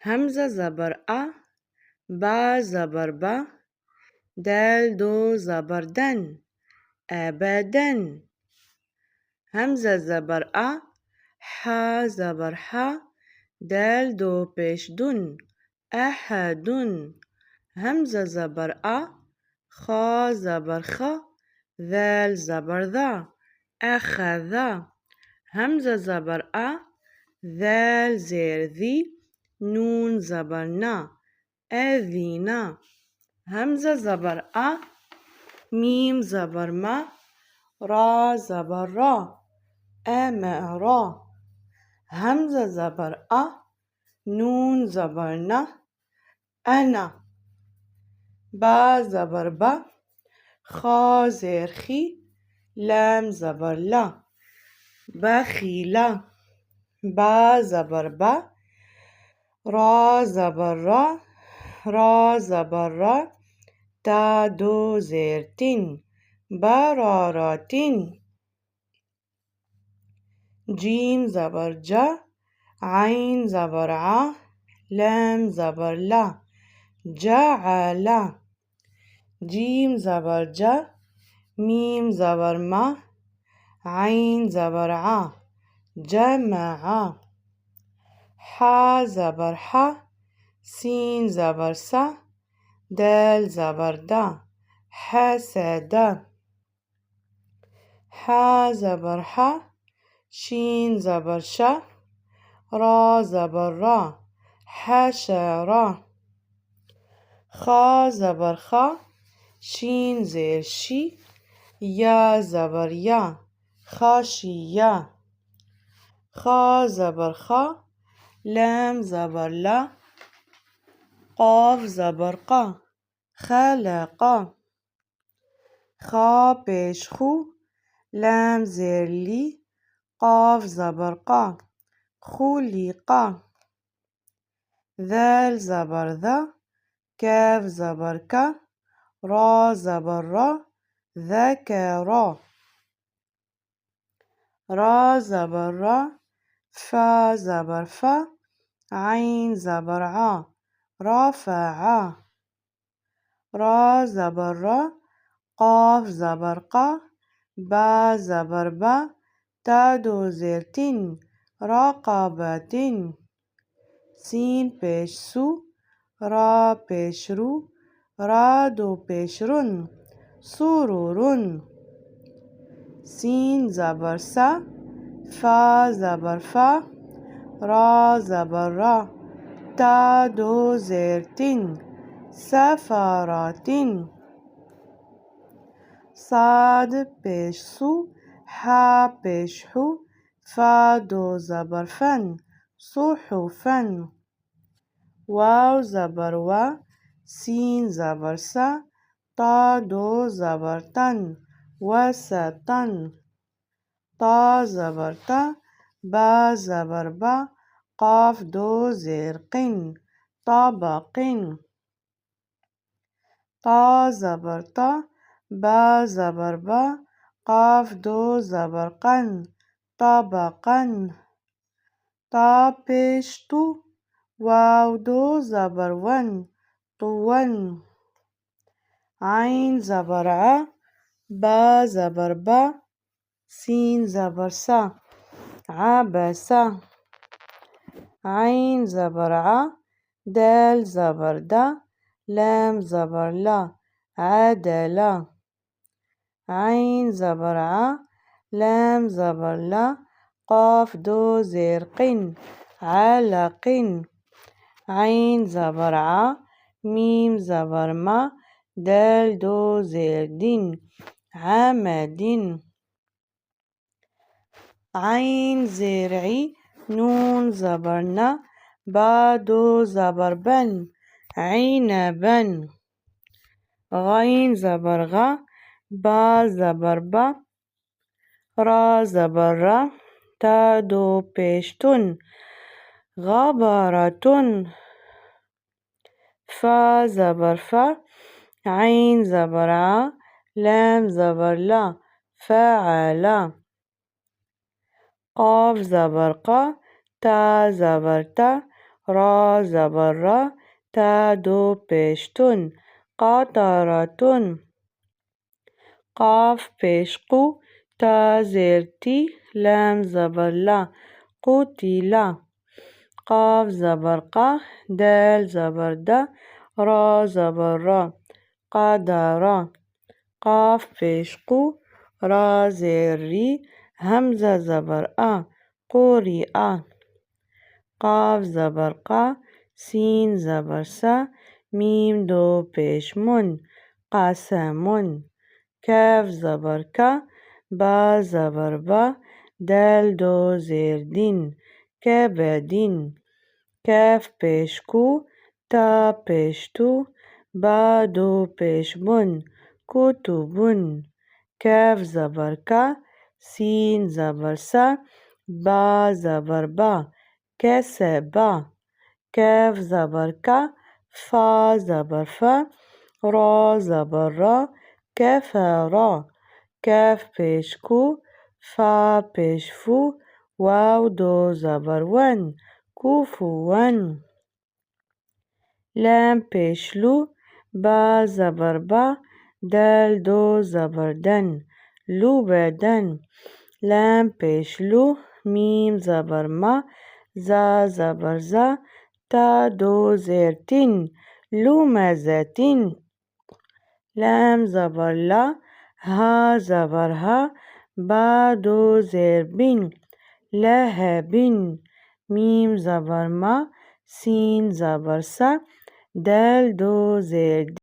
همزة زبر أ، با زبر با، دال دو زبر دن، أبدا. همزة زبر أ، حا زبر حا، دال دو پیش دن، أحد. همزة زبر أ، خا زبر خا، ذال زبر ذا، أخذ. همزة زبر أ، ذال زير ذي، نون زبر نا، أذن. همزة زبر أ، ميم زبر ما، را زبر را، أمرا. همزة زبر أ، نون زبر نا، أنا. با زبر با، خا زير خي، لام زبر لا، بخيلا. با زبر با، را زبر را، را زبر را، تا دو زير تن، براراتن. جيم زبر جا، عين زبر ع، لام زبر لا، جعل. جيم زبر جا، ميم زبر ما، عين زبر ع، جمع. حا زبر حا، سين زبر سا، دال زبر دا، حسد. حا زبر حا، شين زبر شا، را زبر را، حشرة. خا زبر خا، شين زير شي، يا زبر يا، خاشية. خا زبر خا، لام زبر لا، قاف زبر قا، خلق. خا پیش خو، لام زير لي، قاف زبر قا، خلق. ذال زبر ذا، كاف زبر كا، را زبر را، ذكرا. را زبر را، فا زبر فا، عين زبر ع، رفع. را زبر را، قاف زبر قا، با زبر با، تا دو زير تن، رقبة. سين پیش سو، را پیش رو، را دو پیش رن، سرور. سين زبر سا، فا زبر فا، را زبر را، تا دو زير تن، سفرات. صاد پیش سو، حا پیش حو، فا دو زبر فن، صحفا. واو زبر وا، سين زبر سا، تا دو زبر تن، وسطا. تا زبر تا، با زبر با، قاف دو زير قن، طبق. تا زبر تا، با زبر با، قاف دو زبر قن، طبقا. تا پیش تو، واو دو زبر ون، طون. عين زبر ع، با زبر با، سين زبر سا، عبسة. عين زبر ع، دال زبر دا، لام زبر لا، عدلا. عين زبر ع، لام زبر لا، قاف دو زير قن، علق. عين زبر ع، ميم زبر ما، دال دو زير دن، عمد. عين زير عي، نون زبر نا، با دو زبر بن، عنبا. غين زبر غا، با زبر با، را زبر را، تا دو پیشتن، غبرة. فا زبر فا، عين زبر ع، لام زبر لا، فعل. قاف زبر قا، تا زبر تا، را زبر را تا دو پیش تون قطرة قاف پیش قو تا زیر تی لام زبر لا قتلا قاف زبر قا دال زبر دا را زبر را قدرا قاف پیش قو را زیر ری همزة زبر آ قرئ قاف زبر قا سین زبر سا میم دو پیش من قسم کاف زبر کا با زبر با دال دو زیر دین كبد كاف پیش کو تا پیش تو با دو پیش بن کتب کاف زبر کا سین زبر سا با زبر با كسب كاف زبر کا فا زبر فا را زبر را كفر كاف پیش کو فا پیش فو واو دو زبر ون كفوا لام پیش لو با زبر با دال دو زبر دن لبدن لام پیش لو میم زبر ما زا زبر زا تا دو زیر تین لمزة لام زبر لا ها زبر ها با دو زیر بین لهب میم زبر ما سین زبر سا دال دو زیر